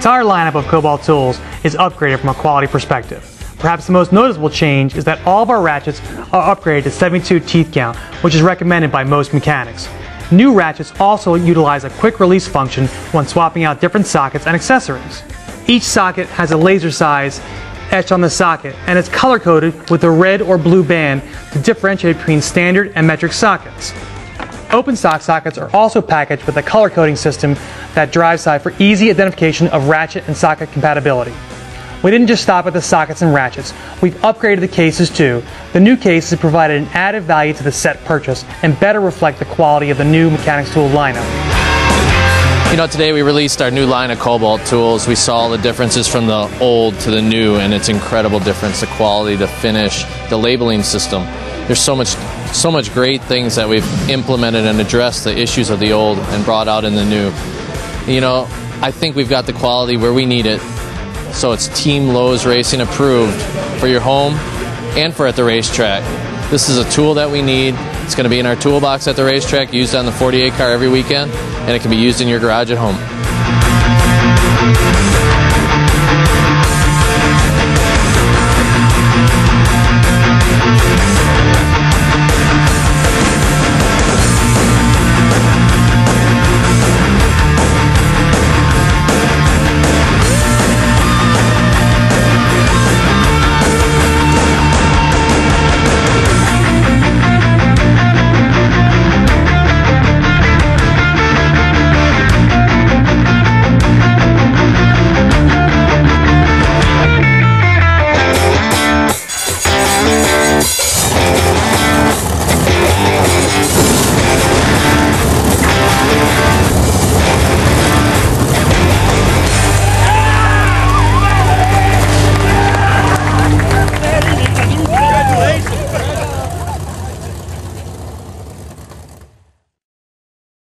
entire lineup of Kobalt Tools is upgraded from a quality perspective. Perhaps the most noticeable change is that all of our ratchets are upgraded to 72 teeth count, which is recommended by most mechanics. New ratchets also utilize a quick release function when swapping out different sockets and accessories. Each socket has a laser size etched on the socket and is color coded with a red or blue band to differentiate between standard and metric sockets. Open stock sockets are also packaged with a color coding system that drives side for easy identification of ratchet and socket compatibility. We didn't just stop at the sockets and ratchets, we've upgraded the cases too. The new cases provided an added value to the set purchase and better reflect the quality of the new mechanics tool lineup. You know, today we released our new line of Kobalt Tools. We saw the differences from the old to the new, and it's incredible difference, the quality, the finish, the labeling system. There's so much great things that we've implemented and addressed the issues of the old and brought out in the new. You know, I think we've got the quality where we need it. So it's Team Lowe's Racing approved for your home and for at the racetrack. This is a tool that we need. It's going to be in our toolbox at the racetrack, used on the 48 car every weekend, and it can be used in your garage at home.